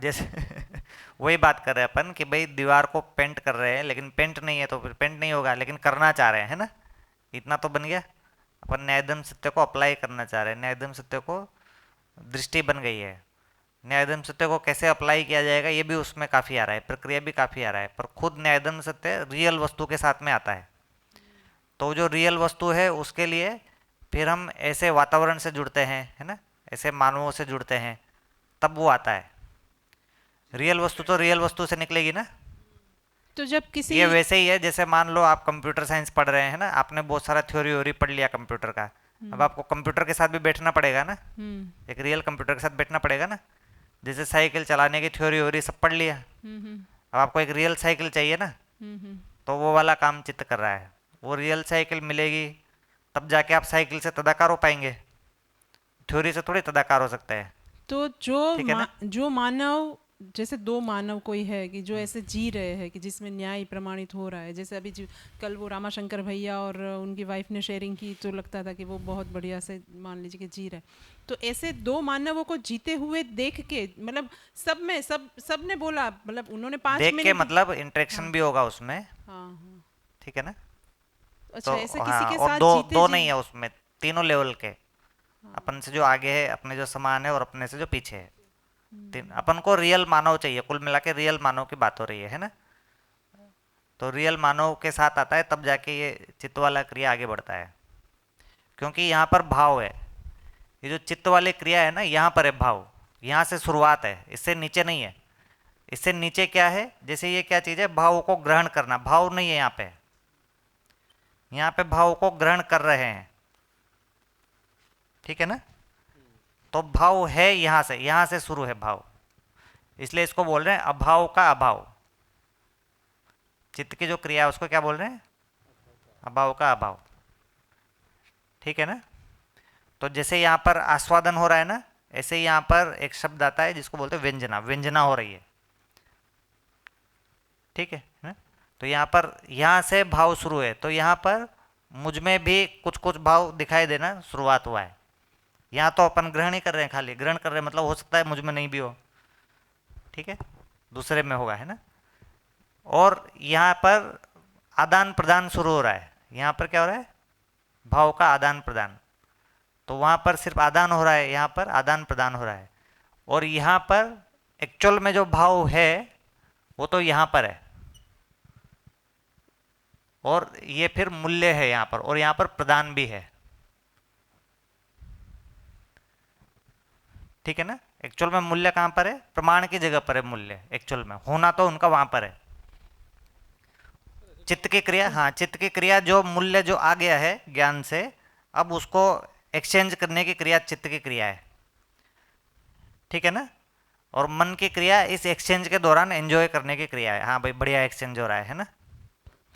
जैसे वही बात कर रहे हैं अपन कि भाई दीवार को पेंट कर रहे हैं, लेकिन पेंट नहीं है तो फिर पेंट नहीं होगा, लेकिन करना चाह रहे हैं, है ना। इतना तो बन गया। अपन न्यायधर्म सत्य को अप्लाई करना चाह रहे हैं, न्यायधर्म सत्य को दृष्टि बन गई है। न्यायधर्म सत्य को कैसे अप्लाई किया जाएगा ये भी उसमें काफ़ी आ रहा है, प्रक्रिया भी काफ़ी आ रहा है, पर खुद न्यायधर्म सत्य रियल वस्तु के साथ में आता है। तो जो रियल वस्तु है उसके लिए फिर हम ऐसे वातावरण से जुड़ते हैं, है ना, ऐसे मानवों से जुड़ते हैं, तब वो आता है। रियल वस्तु तो रियल वस्तु से निकलेगी ना। तो जब किसी। ये वैसे ही है जैसे मान लो आप कंप्यूटर साइंस पढ़ रहे हैं ना, आपने बहुत सारा थ्योरी व्योरी पढ़ लिया कंप्यूटर का। अब हम्म। आपको कंप्यूटर के साथ भी बैठना पड़ेगा ना, हम्म। एक रियल कंप्यूटर के साथ बैठना पड़ेगा ना। जैसे साइकिल चलाने की थ्योरी व्योरी सब पढ़ लिया, हम्म। अब आपको एक रियल साइकिल चाहिए ना। हम्म। तो वो वाला काम चित्त कर रहा है। वो रियल साइकिल मिलेगी तब जाके आप साइकिल से तदाकार हो पाएंगे, थ्योरी से थोड़ी तदाकार हो सकता है। तो ठीक है ना। जो मानव, जैसे दो मानव कोई है कि जो ऐसे जी रहे हैं कि जिसमें न्याय प्रमाणित हो रहा है, जैसे अभी कल वो रामाशंकर भैया और उनकी वाइफ ने शेयरिंग की तो लगता था कि वो बहुत बढ़िया से मान लीजिए कि जी रहे। तो ऐसे दो मानवों को जीते हुए देख के, मतलब सब ने बोला, मतलब उन्होंने पाँच देख के मिनट मतलब हाँ इंटरेक्शन भी होगा उसमें। हाँ हाँ। ठीक है ना। तो अच्छा, ऐसे किसी हाँ, के और साथ दो जीते दो जी। नहीं है उसमें, तीनों लेवल के। अपन से जो आगे है, अपने जो समान है, और अपने से जो पीछे है। तीन अपन को रियल मानव चाहिए, कुल मिला के रियल मानव की बात हो रही है ना। तो रियल मानव के साथ आता है तब जाके ये चित्त वाला क्रिया आगे बढ़ता है। क्योंकि यहाँ पर भाव है, ये जो चित्त वाली क्रिया है ना, यहाँ पर है भाव। यहाँ से शुरुआत है, इससे नीचे नहीं है। इससे नीचे क्या है, जैसे ये क्या चीज़ है, भाव को ग्रहण करना, भाव नहीं है यहाँ पे। यहाँ पे भाव को ग्रहण कर रहे हैं। ठीक है ना। तो भाव है यहाँ से शुरू है भाव। इसलिए इसको बोल रहे हैं अभाव का अभाव। चित्त की जो क्रिया है उसको क्या बोल रहे हैं, अभाव का अभाव। ठीक है ना। तो जैसे यहाँ पर आस्वादन हो रहा है ना, ऐसे ही यहाँ पर एक शब्द आता है जिसको बोलते हैं व्यंजना, व्यंजना हो रही है। ठीक है ना? तो यहाँ पर, यहाँ से भाव शुरू है, तो यहाँ पर मुझ में भी कुछ कुछ भाव दिखाई देना शुरुआत हुआ है। यहाँ तो अपन ग्रहण ही कर रहे हैं, खाली ग्रहण कर रहे हैं, मतलब हो सकता है मुझ में नहीं भी हो। ठीक है, दूसरे में होगा, है ना। और यहाँ पर आदान प्रदान शुरू हो रहा है। यहाँ पर क्या हो रहा है, भाव का आदान प्रदान। तो वहाँ पर सिर्फ आदान हो रहा है, यहाँ पर आदान प्रदान हो रहा है। और यहाँ पर एक्चुअल में जो भाव है वो तो यहाँ पर है, और ये फिर मूल्य है यहाँ पर, और यहाँ पर प्रदान भी है। ठीक है ना। एक्चुअल में मूल्य कहाँ पर है, प्रमाण की जगह पर है मूल्य, एक्चुअल में होना तो उनका वहाँ पर है। चित्त की क्रिया, हाँ, चित्त की क्रिया जो मूल्य जो आ गया है ज्ञान से, अब उसको एक्सचेंज करने की क्रिया चित्त की क्रिया है। ठीक है ना। और मन की क्रिया इस एक्सचेंज के दौरान एंजॉय करने की क्रिया है, हाँ भाई बढ़िया एक्सचेंज हो रहा है ना।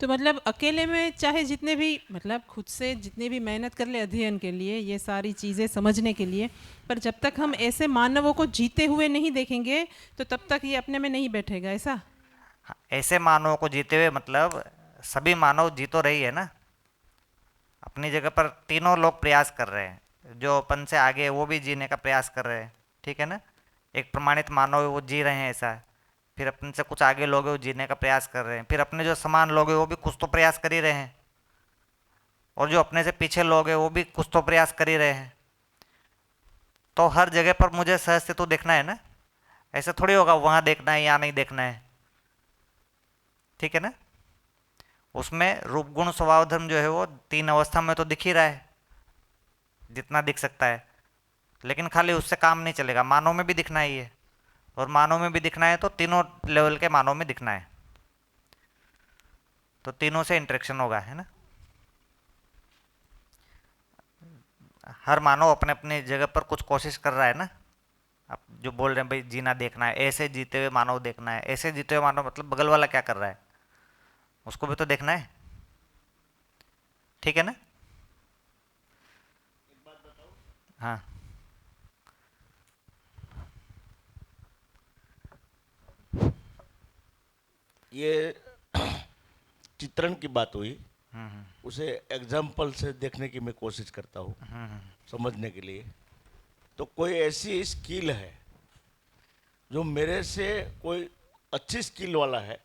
तो मतलब अकेले में चाहे जितने भी, मतलब खुद से जितने भी मेहनत कर ले अध्ययन के लिए, ये सारी चीज़ें समझने के लिए, पर जब तक हम ऐसे मानवों को जीते हुए नहीं देखेंगे तो तब तक ये अपने में नहीं बैठेगा, ऐसा। हाँ, ऐसे मानवों को जीते हुए मतलब सभी मानव जी तो रही है ना अपनी जगह पर, तीनों लोग प्रयास कर रहे हैं, जो अपन से आगे है वो भी जीने का प्रयास कर रहे हैं। ठीक है ना। एक प्रमाणित मानव है वो जी रहे हैं ऐसा, फिर अपन से कुछ आगे लोग हैं वो जीने का प्रयास कर रहे हैं, फिर अपने जो समान लोग हैं वो भी कुछ तो प्रयास कर ही रहे हैं, और जो अपने से पीछे लोग हैं वो भी कुछ तो प्रयास कर ही रहे हैं। तो हर जगह पर मुझे सहज तो देखना है ना, ऐसे थोड़ी होगा वहाँ देखना है यहाँ नहीं देखना है। ठीक है ना। उसमें रूप गुण स्वभाव धर्म जो है वो तीन अवस्था में तो दिख ही रहा है, जितना दिख सकता है। लेकिन खाली उससे काम नहीं चलेगा, मानव में भी दिखना है ये, और मानव में भी दिखना है तो तीनों लेवल के मानव में दिखना है, तो तीनों से इंटरेक्शन होगा, है ना। हर मानव अपने अपने जगह पर कुछ कोशिश कर रहा है ना। आप जो बोल रहे हैं भाई जीना देखना है, ऐसे जीते हुए मानव देखना है, ऐसे जीते हुए मानव मतलब बगल वाला क्या कर रहा है उसको भी तो देखना है। ठीक है ना। हाँ। ये चित्रण की बात हुई, हम्म। उसे एग्जाम्पल से देखने की मैं कोशिश करता हूँ समझने के लिए। तो कोई ऐसी स्किल है जो मेरे से कोई अच्छी स्किल वाला है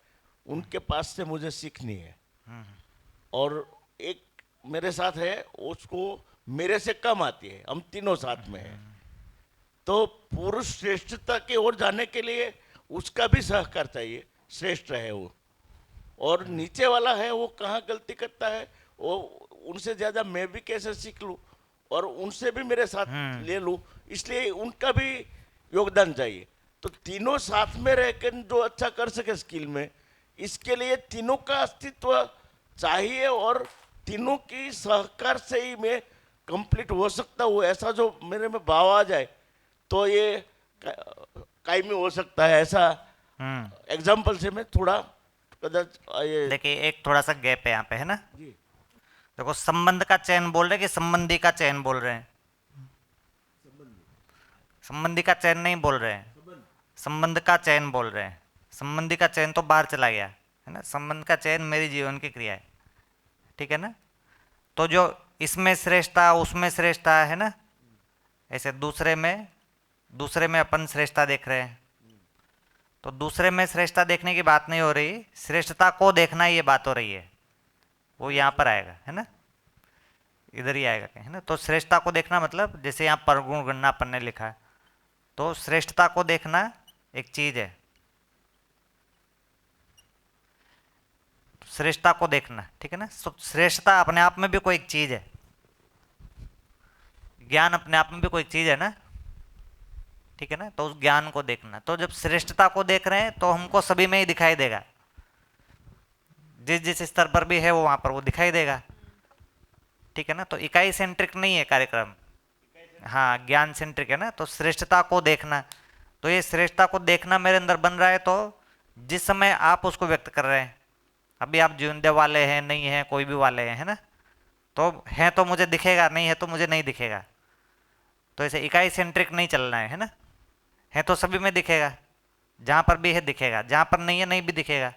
उनके पास से मुझे सीखनी है। और एक मेरे साथ है, उसको मेरे से कम आती है, हम तीनों साथ में हैं। तो पुरुष श्रेष्ठता की ओर जाने के लिए उसका भी सहकार चाहिए, श्रेष्ठ है वो। और नीचे वाला है वो कहाँ गलती करता है, वो उनसे ज़्यादा मैं भी कैसे सीख लूँ और उनसे भी मेरे साथ ले लूँ, इसलिए उनका भी योगदान चाहिए। तो तीनों साथ में रहकर जो अच्छा कर सके स्किल में, इसके लिए तीनों का अस्तित्व चाहिए और तीनों की सहकार से ही मैं कंप्लीट हो सकता हूँ। ऐसा जो मेरे में भाव आ जाए तो ये कायमी हो सकता है। ऐसा एग्जाम्पल से मैं थोड़ा कदाच ये देखिए एक थोड़ा सा गैप है यहाँ पे, है ना। जी देखो संबंध का चयन बोल रहे हैं कि संबंधी का चयन बोल रहे हैं? संबंधी का चयन नहीं बोल रहे हैं, संबंध का चयन बोल रहे हैं। संबंधी का चयन तो बाहर चला गया, है ना। संबंध का चयन मेरी जीवन की क्रिया है, ठीक है ना। तो जो इसमें श्रेष्ठता उसमें श्रेष्ठता है ना, ऐसे दूसरे में अपन श्रेष्ठता देख रहे हैं। तो दूसरे में श्रेष्ठता देखने की बात नहीं हो रही, श्रेष्ठता को देखना ये बात हो रही है। वो यहाँ पर आएगा, है ना, इधर ही आएगा, है ना। तो श्रेष्ठता को देखना मतलब जैसे यहाँ परगुण गणना अपन ने लिखा है, तो श्रेष्ठता को देखना एक चीज है, श्रेष्ठता को देखना, ठीक है ना। श्रेष्ठता अपने आप में भी कोई एक चीज है, ज्ञान अपने आप में भी कोई चीज है ना, ठीक है ना। तो उस ज्ञान को देखना, तो जब श्रेष्ठता को देख रहे हैं तो हमको सभी में ही दिखाई देगा, जिस जिस स्तर पर भी है वो वहां पर वो दिखाई देगा, ठीक है ना। तो इकाई सेंट्रिक नहीं है कार्यक्रम, हाँ ज्ञान सेंट्रिक है ना। तो श्रेष्ठता को देखना, तो ये श्रेष्ठता को देखना मेरे अंदर बन रहा है। तो जिस समय आप उसको व्यक्त कर रहे हैं, अभी आप जीवनदेव वाले हैं, नहीं है कोई भी वाले हैं, है ना, तो है तो मुझे दिखेगा, नहीं है तो मुझे नहीं दिखेगा। तो ऐसे इकाई सेंट्रिक नहीं चलना है ना। है तो सभी में दिखेगा, जहां पर भी है दिखेगा, जहां पर नहीं है नहीं भी दिखेगा,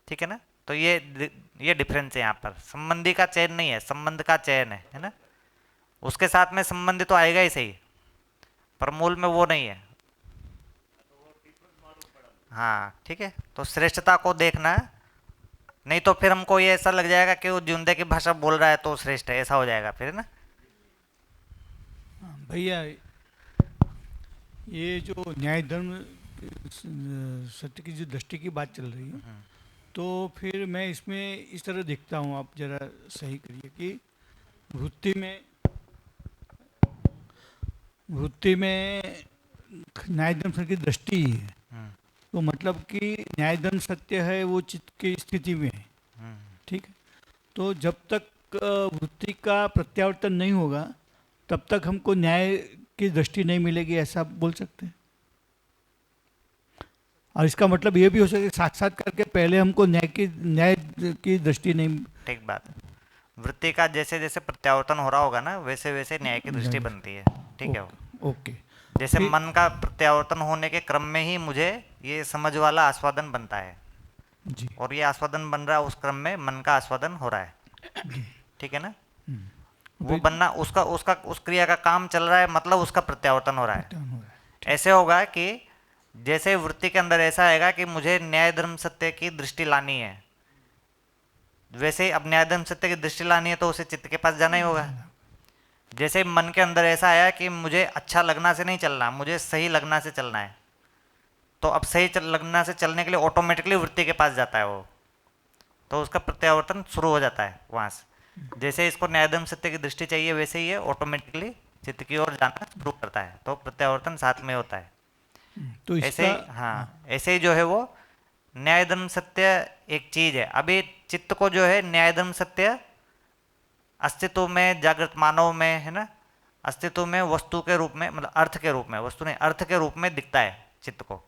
ठीक है ना। तो ये डिफरेंस है यहाँ पर। संबंधी का चयन नहीं है, संबंध का चयन है ना। उसके साथ में संबंधी तो आएगा ही सही, पर मूल में वो नहीं है। हाँ ठीक है। तो श्रेष्ठता को देखना, नहीं तो फिर हमको ये ऐसा लग जाएगा कि वो जिंदे की भाषा बोल रहा है तो श्रेष्ठ है, ऐसा हो जाएगा फिर, है ना। भैया ये जो न्याय धर्म सत्य की जो दृष्टि की बात चल रही है, तो फिर मैं इसमें इस तरह देखता हूँ, आप जरा सही करिए कि वृत्ति में न्याय धर्म सत्य की दृष्टि ही है। तो मतलब कि न्याय धर्म सत्य है वो चित्त की स्थिति में है, ठीक है। तो जब तक वृत्ति का प्रत्यावर्तन नहीं होगा तब तक हमको न्याय की दृष्टि नहीं मिलेगी, ऐसा बोल सकते हैं। और इसका मतलब ये भी हो सकता है साक्षात्कार के पहले हमको न्याय की दृष्टि नहीं। ठीक बात है। वृत्ति का जैसे जैसे प्रत्यावर्तन हो रहा होगा ना, वैसे वैसे न्याय की दृष्टि बनती है, ठीक है। ओके। जैसे मन का प्रत्यावर्तन होने के क्रम में ही मुझे ये समझ वाला आस्वादन बनता है जी। और ये आस्वादन बन रहा है, उस क्रम में मन का आस्वादन हो रहा है, ठीक है ना। वो बनना उसका उसका उस क्रिया का काम चल रहा है, मतलब उसका प्रत्यावर्तन हो रहा है। ऐसे होगा कि जैसे वृत्ति के अंदर ऐसा आएगा कि मुझे न्याय धर्म सत्य की दृष्टि लानी है, वैसे ही अब न्याय धर्म सत्य की दृष्टि लानी है तो उसे चित्त के पास जाना ही होगा। जैसे मन के अंदर ऐसा आया कि मुझे अच्छा लगना से नहीं चलना, मुझे सही लगना से चलना है, तो अब सही लगना से चलने के लिए ऑटोमेटिकली वृत्ति के पास जाता है वो, तो उसका प्रत्यावर्तन शुरू हो जाता है वहाँ से। जैसे इसको न्यायधर्म सत्य की दृष्टि चाहिए, वैसे ही ये ऑटोमेटिकली चित्त की ओर जाना शुरू करता है, तो प्रत्यावर्तन साथ में होता है। तो ऐसे ही हाँ, ऐसे ही जो है वो न्यायधर्म सत्य एक चीज है। अभी चित्त को जो है न्यायधर्म सत्य अस्तित्व में, जागृत मानव में, है ना, अस्तित्व में वस्तु के रूप में, मतलब अर्थ के रूप में, वस्तु नहीं अर्थ के रूप में दिखता है चित्त को,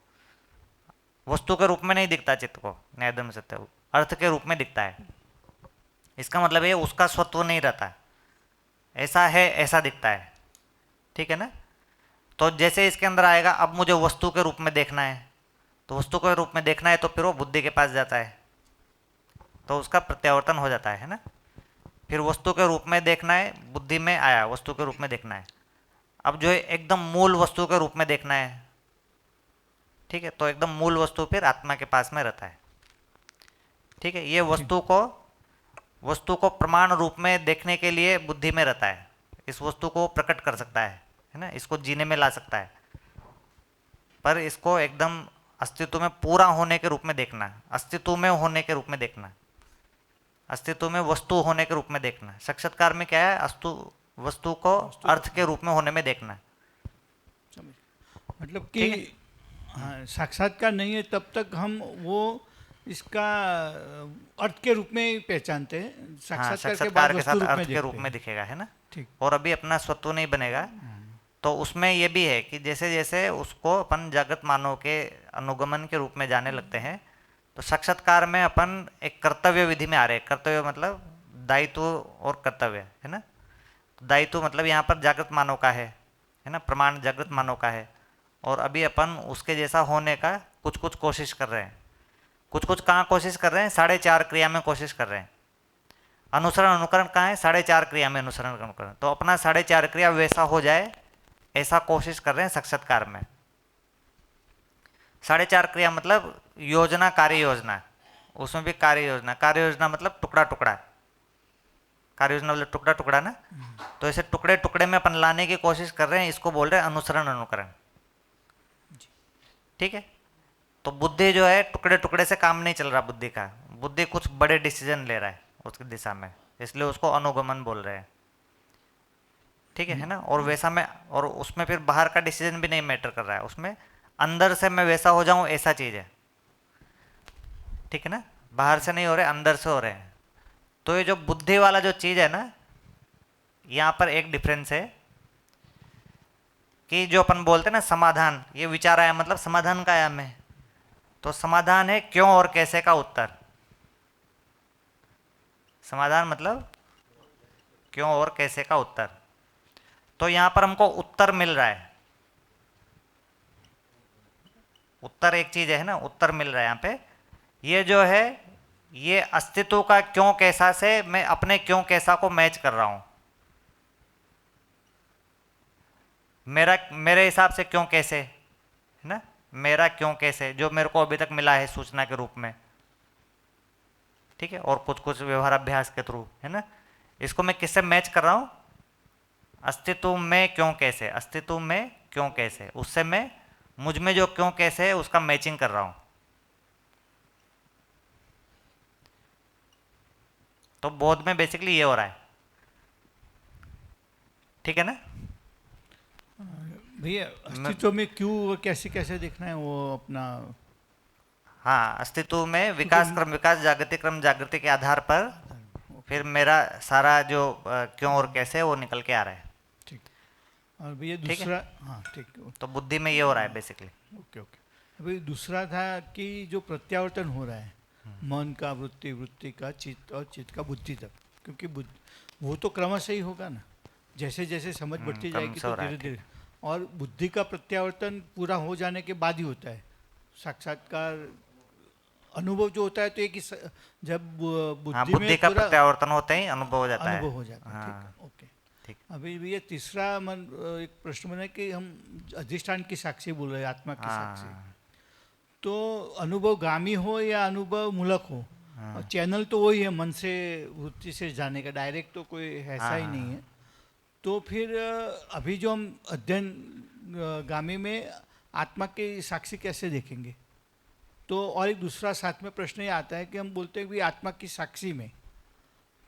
वस्तु के रूप में नहीं दिखता चित्त को। न्यायधर्म सत्य अर्थ के रूप में दिखता है। इसका मतलब ये उसका स्वत्व नहीं रहता, ऐसा है ऐसा दिखता है, ठीक है ना। तो जैसे इसके अंदर आएगा अब मुझे वस्तु के रूप में देखना है, तो वस्तु के रूप में देखना है तो फिर वो बुद्धि के पास जाता है, तो उसका प्रत्यावर्तन हो जाता है ना। फिर वस्तु के रूप में देखना है, बुद्धि में आया वस्तु के रूप में देखना है। अब जो है एकदम मूल वस्तु के रूप में देखना है, ठीक है, तो एकदम मूल वस्तु फिर आत्मा के पास में रहता है। ठीक है, ये वस्तु को प्रमाण रूप में देखने के लिए बुद्धि में रहता है, इस वस्तु को प्रकट कर सकता है ना, इसको जीने में ला सकता है, पर इसको एकदम अस्तित्व में पूरा होने के रूप में देखना, अस्तित्व में होने के रूप में देखना, अस्तित्व में वस्तु होने के रूप में देखना। साक्षात्कार में क्या है, वस्तु को अर्थ के रूप में होने में देखना। मतलब कि हाँ, साक्षात्कार नहीं है तब तक हम वो इसका अर्थ के रूप में ही पहचानते हैं, हाँ, साक्षात्कार के साक्षात्कार बाद के वस्तु साथ रूप में अर्थ के रूप देखते में हैं। दिखेगा, है ना। ठीक। और अभी अपना स्वत्व नहीं बनेगा, तो उसमें ये भी है कि जैसे जैसे उसको अपन जागृत मानव के अनुगमन के रूप में जाने लगते हैं, तो साक्षात्कार में अपन एक कर्तव्य विधि में आ रहे हैं। कर्तव्य मतलब दायित्व और कर्तव्य, है ना। दायित्व मतलब यहाँ पर जागृत मानव का है ना, प्रमाण जागृत मानव का है, और अभी अपन उसके जैसा होने का कुछ कुछ कोशिश कर रहे हैं। कुछ कुछ कहाँ कोशिश कर रहे हैं, 4.5 क्रिया में कोशिश कर रहे हैं। अनुसरण अनुकरण कहाँ है, 4.5 क्रिया में अनुसरण अनुकरण। तो अपना 4.5 क्रिया वैसा हो जाए ऐसा कोशिश कर रहे हैं साक्षात्कार में। 4.5 क्रिया मतलब योजना, कार्य योजना, उसमें भी कार्य योजना। कार्य योजना मतलब टुकड़ा टुकड़ा, कार्य योजना मतलब टुकड़ा टुकड़ा ना। तो ऐसे टुकड़े टुकड़े में अपन लाने की कोशिश कर रहे हैं, इसको बोल रहे हैं अनुसरण अनुकरण। ठीक है, तो बुद्धि जो है टुकड़े टुकड़े से काम नहीं चल रहा बुद्धि का, बुद्धि कुछ बड़े डिसीजन ले रहा है उसकी दिशा में, इसलिए उसको अनुगमन बोल रहे हैं। ठीक है ना। और वैसा में, और उसमें फिर बाहर का डिसीजन भी नहीं मैटर कर रहा है, उसमें अंदर से मैं वैसा हो जाऊं ऐसा चीज है। ठीक है ना, बाहर से नहीं हो रहे, अंदर से हो रहे हैं। तो ये जो बुद्धि वाला जो चीज है ना, यहाँ पर एक डिफरेंस है कि जो अपन बोलते हैं ना समाधान, ये विचार आया मतलब समाधान का आया में, तो समाधान है क्यों और कैसे का उत्तर। समाधान मतलब क्यों और कैसे का उत्तर। तो यहां पर हमको उत्तर मिल रहा है, उत्तर एक चीज है ना, उत्तर मिल रहा है यहाँ पे। ये जो है ये अस्तित्व का क्यों कैसा से मैं अपने क्यों कैसा को मैच कर रहा हूं। मेरे हिसाब से क्यों कैसे है ना, मेरा क्यों कैसे जो मेरे को अभी तक मिला है सूचना के रूप में। ठीक है, और कुछ कुछ व्यवहार अभ्यास के थ्रू, है ना। इसको मैं किससे मैच कर रहा हूं, अस्तित्व में क्यों कैसे, अस्तित्व में क्यों कैसे, उससे मैं मुझ में जो क्यों कैसे है उसका मैचिंग कर रहा हूं। तो बोध में बेसिकली ये हो रहा है। ठीक है ना। भैया अस्तित्व में क्यों कैसे कैसे देखना है वो अपना। हाँ, अस्तित्व में विकास क्रम विकास जागृति क्रम जागृति के आधार पर फिर मेरा सारा जो क्यों और कैसे वो निकल के आ रहा है। ठीक। और भैया ठीक है? दूसरा, हाँ ठीक, तो बुद्धि में ये हो रहा है बेसिकली। Okay okay. अभी दूसरा था कि जो प्रत्यावर्तन हो रहा है मन का वृत्ति, वृत्ति का चित्त और चित्त का बुद्धि तक, क्योंकि वो तो क्रमशः ही होगा ना, जैसे जैसे समझ बढ़ती जाएगी क्रमशः हो तो रहा है, धीरे धीरे। और बुद्धि का प्रत्यावर्तन पूरा हो जाने के बाद ही होता है साक्षात्कार। अनुभव जो होता है तो एक ही जब हाँ, बुद्धि बुद्धि में का पूरा प्रत्यावर्तन होते ही अनुभव हो जाता है। अनुभव हो जाता है। हाँ, ठीक है, ओके। ठीक। अभी ये तीसरा मन एक प्रश्न बना कि हम अधिष्ठान की साक्षी बोल रहे हैं, आत्मा की साक्षी। हाँ, तो अनुभव गामी हो या अनुभव मूलक हो, और चैनल तो वही है मन से वृत्ति से जाने का, डायरेक्ट तो कोई ऐसा ही नहीं है। तो फिर अभी जो हम अध्ययन गामी में आत्मा की साक्षी कैसे देखेंगे। तो और एक दूसरा साथ में प्रश्न ये आता है कि हम बोलते हैं कि आत्मा की साक्षी में,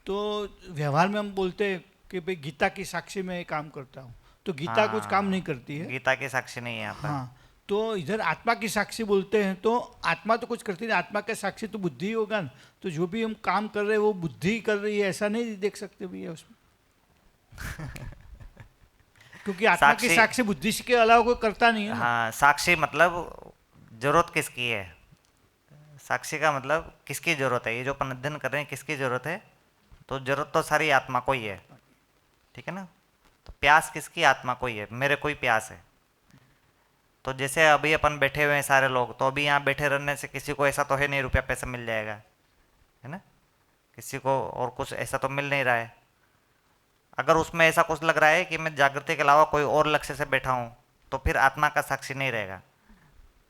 तो व्यवहार में हम बोलते हैं कि भाई गीता की साक्षी में काम करता हूँ, तो गीता कुछ काम नहीं करती है। गीता की साक्षी नहीं है यहाँ पर। हाँ, तो इधर आत्मा की साक्षी बोलते हैं, तो आत्मा तो कुछ करती नहीं, आत्मा का साक्षी तो बुद्धि ही होगा ना। तो जो भी हम काम कर रहे हैं वो बुद्धि कर रही है, ऐसा नहीं देख सकते भैया उसमें। क्योंकि आत्मा की साक्षी बुद्धि के अलावा कोई करता नहीं है ना। हाँ, साक्षी मतलब जरूरत किसकी है, साक्षी का मतलब किसकी जरूरत है। ये जो अपन अध्ययन कर रहे हैं किसकी जरूरत है, तो जरूरत तो सारी आत्मा को ही है। ठीक है ना। तो प्यास किसकी, आत्मा को ही है, मेरे कोई प्यास है। तो जैसे अभी अपन बैठे हुए हैं सारे लोग, तो अभी यहाँ बैठे रहने से किसी को ऐसा तो है नहीं रुपया पैसा मिल जाएगा, है ना। किसी को और कुछ ऐसा तो मिल नहीं रहा है। अगर उसमें ऐसा कुछ लग रहा है कि मैं जागृति के अलावा कोई और लक्ष्य से बैठा हूँ, तो फिर आत्मा का साक्षी नहीं रहेगा।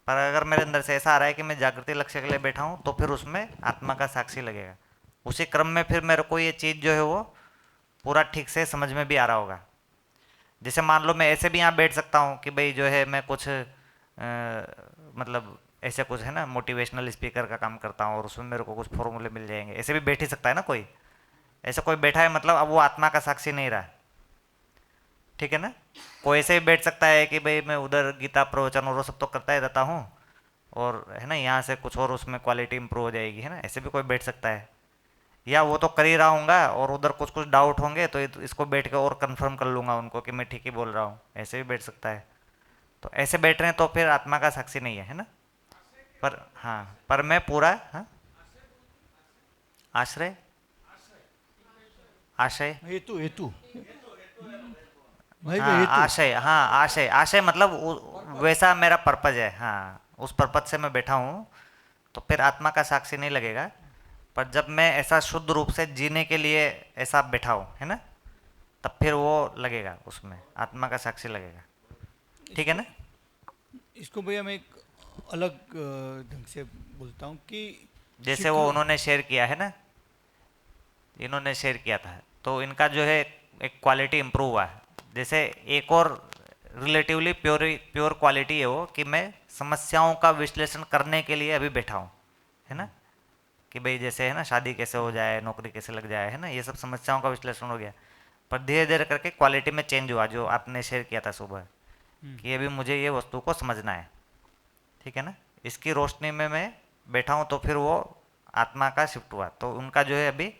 पर अगर मेरे अंदर से ऐसा आ रहा है कि मैं जागृति लक्ष्य के लिए बैठा हूँ, तो फिर उसमें आत्मा का साक्षी लगेगा। उसी क्रम में फिर मेरे को ये चीज़ जो है वो पूरा ठीक से समझ में भी आ रहा होगा। जैसे मान लो मैं ऐसे भी यहाँ बैठ सकता हूँ कि भाई जो है मैं कुछ मतलब ऐसे कुछ है ना मोटिवेशनल स्पीकर का काम करता हूँ और उसमें मेरे को कुछ फॉर्मूले मिल जाएंगे, ऐसे भी बैठ ही सकता है ना कोई। ऐसा कोई बैठा है मतलब अब वो आत्मा का साक्षी नहीं रहा, ठीक है ना। कोई ऐसे ही बैठ सकता है कि भाई मैं उधर गीता प्रवचन और वो सब तो करता ही रहता हूँ और है ना यहाँ से कुछ और उसमें क्वालिटी इंप्रूव हो जाएगी, है ना, ऐसे भी कोई बैठ सकता है। या वो तो कर ही रहा हूँगा और उधर कुछ कुछ डाउट होंगे तो इसको बैठ के और कंफर्म कर लूँगा उनको कि मैं ठीक ही बोल रहा हूँ, ऐसे भी बैठ सकता है। तो ऐसे बैठ रहे हैं तो फिर आत्मा का साक्षी नहीं है ना। पर हाँ, पर मैं पूरा हाँ आश्रय आशय हेतु हेतु भाई हाँ हेतु। आशय, हाँ आशय, आशय मतलब वैसा मेरा पर्पज है, हाँ उस पर्पज से मैं बैठा हूँ, तो फिर आत्मा का साक्षी नहीं लगेगा। पर जब मैं ऐसा शुद्ध रूप से जीने के लिए ऐसा बैठा हूँ, है ना, तब फिर वो लगेगा, उसमें आत्मा का साक्षी लगेगा, ठीक है ना। इसको भैया मैं एक अलग ढंग से बोलता हूँ कि जैसे वो उन्होंने शेयर किया है ना, इन्होंने शेयर किया था, तो इनका जो है एक क्वालिटी इम्प्रूव हुआ है। जैसे एक और रिलेटिवली प्योर क्वालिटी है वो कि मैं समस्याओं का विश्लेषण करने के लिए अभी बैठा हूँ, है ना, कि भाई जैसे है ना शादी कैसे हो जाए, नौकरी कैसे लग जाए, है ना, ये सब समस्याओं का विश्लेषण हो गया। पर धीरे धीरे करके क्वालिटी में चेंज हुआ, जो आपने शेयर किया था सुबह, कि अभी मुझे ये वस्तु को समझना है, ठीक है ना, इसकी रोशनी में मैं बैठा हूँ, तो फिर वो आत्मा का शिफ्ट हुआ। तो उनका जो है अभी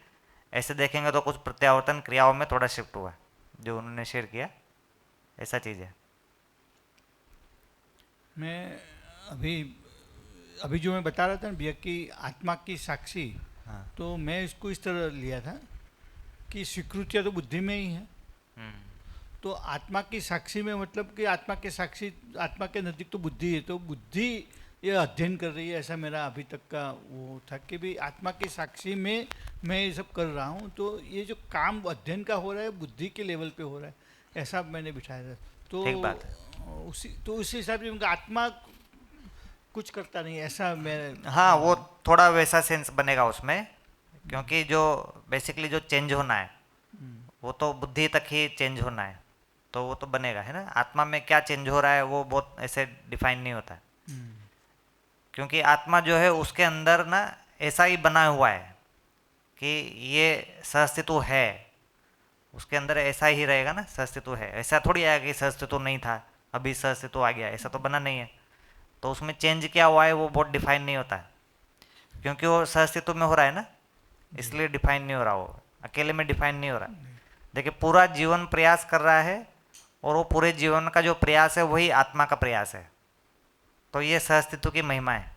ऐसे देखेंगे तो कुछ प्रत्यावर्तन क्रियाओं में थोड़ा शिफ्ट हुआ, जो उन्होंने शेयर किया, ऐसा चीज़ है। मैं अभी अभी जो मैं बता रहा था ना भैया कि आत्मा की साक्षी, हाँ। तो मैं इसको इस तरह लिया था कि स्वीकृतियाँ तो बुद्धि में ही है। तो आत्मा की साक्षी में मतलब कि आत्मा के साक्षी, आत्मा के नज़दीक तो बुद्धि है, तो बुद्धि ये अध्ययन कर रही है, ऐसा मेरा अभी तक का वो था कि भाई आत्मा की साक्षी में मैं ये सब कर रहा हूँ, तो ये जो काम अध्ययन का हो रहा है बुद्धि के लेवल पे हो रहा है, ऐसा मैंने बिठाया था। तो ठीक बात उसी हिसाब से उनका आत्मा कुछ करता नहीं, ऐसा मैं। हाँ, वो थोड़ा वैसा सेंस बनेगा उसमें, क्योंकि जो बेसिकली जो चेंज होना है वो तो बुद्धि तक ही चेंज होना है, तो वो तो बनेगा, है ना। आत्मा में क्या चेंज हो रहा है वो बहुत ऐसे डिफाइन नहीं होता है, क्योंकि आत्मा जो है उसके अंदर ना ऐसा ही बना हुआ है कि ये सहअस्तित्व है, उसके अंदर ऐसा ही रहेगा ना, सहअस्तित्व है, ऐसा थोड़ी आया कि सहअस्तित्व नहीं था अभी सहअस्तित्व आ गया, ऐसा तो बना नहीं है। तो उसमें चेंज क्या हुआ है वो बहुत डिफाइन नहीं होता है, क्योंकि वो सहअस्तित्व में हो रहा है ना, इसलिए डिफाइन नहीं हो रहा, वो अकेले में डिफाइन नहीं हो रहा। देखिए पूरा जीवन प्रयास कर रहा है और वो पूरे जीवन का जो प्रयास है वही आत्मा का प्रयास है, तो ये सहअस्तित्व की महिमा है।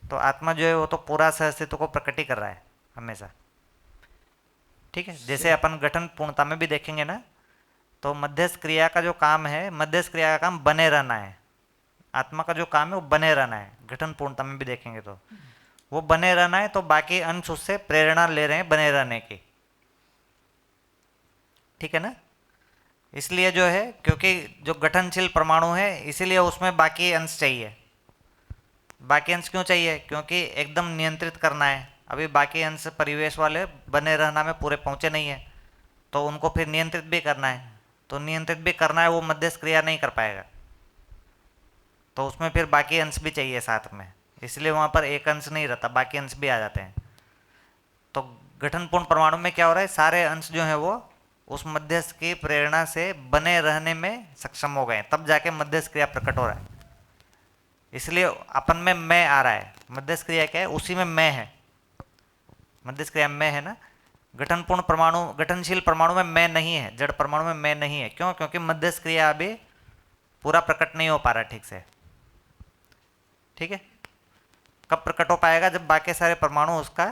तो आत्मा जो है वो तो पूरा सहअस्तित्व को प्रकट ही कर रहा है हमेशा, ठीक है। जैसे अपन गठन पूर्णता में भी देखेंगे ना, तो मध्यस्थ क्रिया का जो काम है, मध्यस्थ क्रिया का काम बने रहना है, आत्मा का जो काम है वो बने रहना है। गठन पूर्णता में भी देखेंगे तो वो बने रहना है, तो बाकी अंश उससे प्रेरणा ले रहे हैं बने रहने की, ठीक है ना। इसलिए जो है क्योंकि जो गठनशील परमाणु है इसीलिए उसमें बाकी अंश चाहिए। बाकी अंश क्यों चाहिए? क्योंकि एकदम नियंत्रित करना है, अभी बाकी अंश परिवेश वाले बने रहना में पूरे पहुंचे नहीं है, तो उनको फिर नियंत्रित भी करना है, तो नियंत्रित भी करना है, वो मध्यस्थ क्रिया नहीं कर पाएगा, तो उसमें फिर बाकी अंश भी चाहिए साथ में, इसलिए वहाँ पर एक अंश नहीं रहता, बाकी अंश भी आ जाते हैं। तो गठनपूर्ण परमाणु में क्या हो रहा है, सारे अंश जो है वो उस मध्यस्थ की प्रेरणा से बने रहने में सक्षम हो गए, तब जाके मध्यस्थ क्रिया प्रकट हो रहा है। इसलिए अपन में मैं आ रहा है, मध्यस्थ क्रिया क्या है, उसी में मैं है, मध्यस्थ क्रिया में है ना। गठनपूर्ण परमाणु, गठनशील परमाणु में मैं नहीं है, जड़ परमाणु में मैं नहीं है, क्यों? क्योंकि मध्यस्थ क्रिया अभी पूरा प्रकट नहीं हो पा रहा ठीक से, ठीक है। कब प्रकट हो पाएगा? जब बाकी सारे परमाणु उसका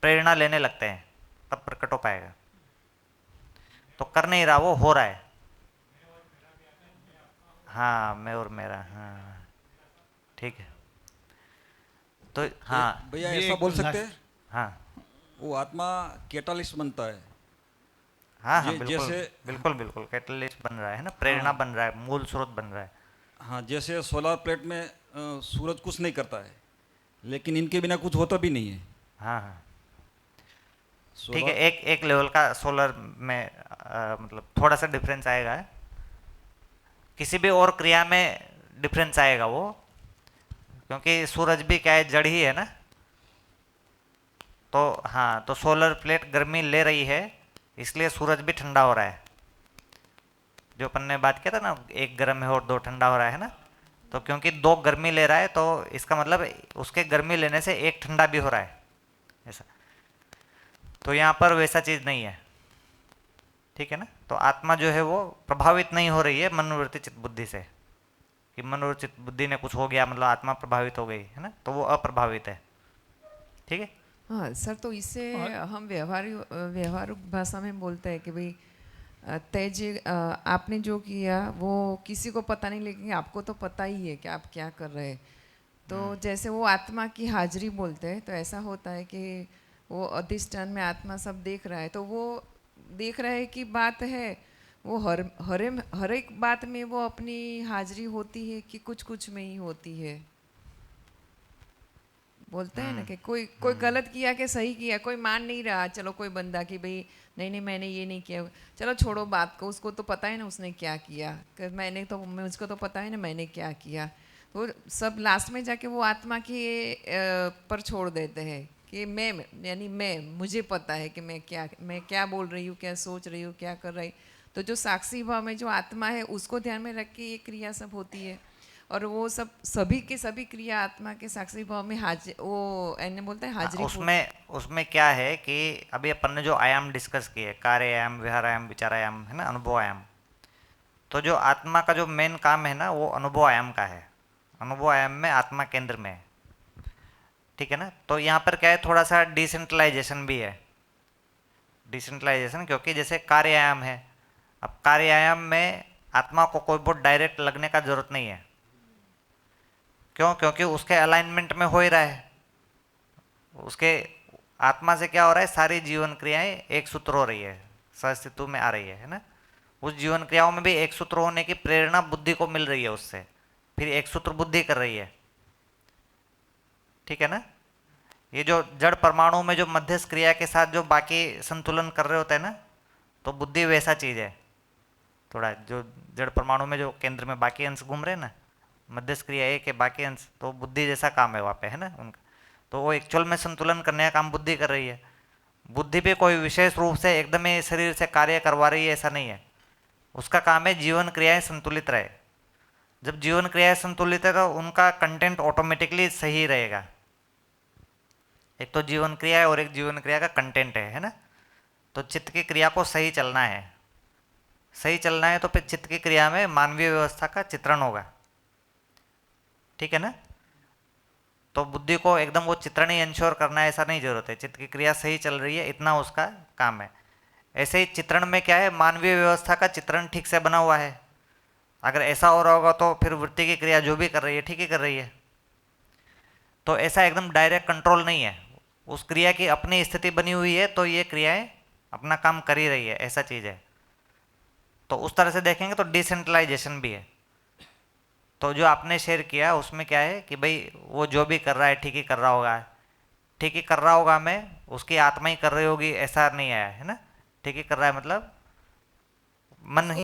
प्रेरणा लेने लगते हैं, तब प्रकट हो पाएगा। तो कर नहीं रहा, वो हो रहा है। हाँ, मैं और मेरा, हाँ ठीक है। तो हाँ भैया ये ऐसा एक बोल सकते लास्ट- हैं, हाँ वो आत्मा कैटालिस्ट बनता है। हाँ हाँ, ये बिल्कुल जैसे- बिल्कुल बिल्कुल कैटलिस्ट बन रहा है ना, प्रेरणा बन रहा है, मूल स्रोत बन रहा है। हाँ, जैसे सोलर प्लेट में सूरज कुछ नहीं करता है, लेकिन इनके बिना कुछ होता भी नहीं है। हाँ हाँ ठीक है, सोलर एक एक लेवल का सोलर में मतलब थोड़ा सा डिफरेंस आएगा, किसी भी और क्रिया में डिफरेंस आएगा वो, क्योंकि सूरज भी क्या है, जड़ ही है ना। तो हाँ, तो सोलर प्लेट गर्मी ले रही है, इसलिए सूरज भी ठंडा हो रहा है। जो अपन ने बात किया था ना, एक गर्म है और दो ठंडा हो रहा है ना, तो क्योंकि दो गर्मी ले रहा है तो इसका मतलब उसके गर्मी लेने से एक ठंडा भी हो रहा है, ऐसा। तो यहाँ पर वैसा चीज़ नहीं है, ठीक है ना। तो आत्मा जो है वो प्रभावित नहीं हो रही है मनोवृत्ति चित्त बुद्धि से, कि मनोवृत्ति चित्त बुद्धि ने कुछ हो गया मतलब आत्मा प्रभावित हो गई है ना, तो वो अप्रभावित है, ठीक है। हाँ सर, तो इससे हम व्यवहारिक भाषा में बोलते हैं कि भाई तेजी आपने जो किया वो किसी को पता नहीं, लेकिन आपको तो पता ही है कि आप क्या कर रहे हैं। तो जैसे वो आत्मा की हाजिरी बोलते हैं, तो ऐसा होता है कि वो अधिष्ठान में आत्मा सब देख रहा है, तो वो देख रहा है कि बात है, वो हर एक बात में वो अपनी हाजिरी होती है कि कुछ कुछ में ही होती है। बोलते हैं ना कि कोई कोई गलत किया कि सही किया, कोई मान नहीं रहा, चलो कोई बंदा कि भाई नहीं नहीं मैंने ये नहीं किया, चलो छोड़ो बात को, उसको तो पता है ना उसने क्या किया, कि मुझको तो पता है ना मैंने क्या किया। तो सब लास्ट में जाके वो आत्मा के पर छोड़ देते हैं कि मैं, यानी मुझे पता है कि मैं क्या बोल रही हूँ, क्या सोच रही हूँ, क्या कर रही। तो जो साक्षी भाव में जो आत्मा है उसको ध्यान में रख के ये क्रिया सब होती है, और वो सब सभी के सभी क्रिया आत्मा के साक्षी भाव में वो एने बोलते हैं हाजिरी। उसमें क्या है कि अभी अपन ने जो आयाम डिस्कस किए, कार्य आयाम, विहार आयाम, विचार आयाम, है ना, अनुभव आयाम, तो जो आत्मा का जो मेन काम है ना वो अनुभव आयाम का है, अनुभव आयाम में आत्मा केंद्र में है, ठीक है ना। तो यहाँ पर क्या है, थोड़ा सा डिसेंट्रलाइजेशन भी है, डिसेंट्रलाइजेशन, क्योंकि जैसे कार्य आयाम है, अब कार्य आयाम में आत्मा को कोई बहुत डायरेक्ट लगने का जरूरत नहीं है, क्यों, क्योंकि उसके अलाइनमेंट में हो ही रहा है, उसके आत्मा से क्या हो रहा है, सारी जीवन क्रियाएं एक सूत्र हो रही है, सहअस्तित्व में आ रही है ना। उस जीवन क्रियाओं में भी एक सूत्र होने की प्रेरणा बुद्धि को मिल रही है उससे, फिर एक सूत्र बुद्धि कर रही है, ठीक है ना। ये जो जड़ परमाणु में जो मध्यस्थ क्रिया के साथ जो बाकी संतुलन कर रहे होते हैं ना, तो बुद्धि वैसा चीज है, थोड़ा जो जड़ परमाणु में जो केंद्र में बाकी अंश घूम रहे हैं ना, मध्यस्थ क्रिया एक है, बाकी अंश, तो बुद्धि जैसा काम है वहाँ पे, है ना उनका। तो वो एक्चुअल में संतुलन करने का काम बुद्धि कर रही है। बुद्धि भी कोई विशेष रूप से एकदम ही शरीर से कार्य करवा रही है ऐसा नहीं है, उसका काम है जीवन क्रियाएं संतुलित रहे। जब जीवन क्रियाएं संतुलित है तो उनका कंटेंट ऑटोमेटिकली सही रहेगा। एक तो जीवन क्रिया है और एक जीवन क्रिया का कंटेंट है ना। तो चित्त की क्रिया को सही चलना है, सही चलना है तो फिर चित्त की क्रिया में मानवीय व्यवस्था का चित्रण होगा, ठीक है ना। तो बुद्धि को एकदम वो चित्रण ही इंश्योर करना है ऐसा नहीं जरूरत है, चित्त की क्रिया सही चल रही है इतना उसका काम है। ऐसे ही चित्रण में क्या है, मानवीय व्यवस्था का चित्रण ठीक से बना हुआ है, अगर ऐसा हो रहा होगा तो फिर वृत्ति की क्रिया जो भी कर रही है ठीक ही कर रही है। तो ऐसा एकदम डायरेक्ट कंट्रोल नहीं है, उस क्रिया की अपनी स्थिति बनी हुई है तो ये क्रियाएं अपना काम कर ही रही है, ऐसा चीज है। तो उस तरह से देखेंगे तो डिसेंट्रलाइजेशन भी है। तो जो आपने शेयर किया उसमें क्या है कि भाई वो जो भी कर रहा है ठीक ही कर रहा होगा, ठीक ही कर रहा होगा में उसकी आत्मा ही कर रही होगी ऐसा नहीं आया है ना। ठीक ही कर रहा है मतलब मन ही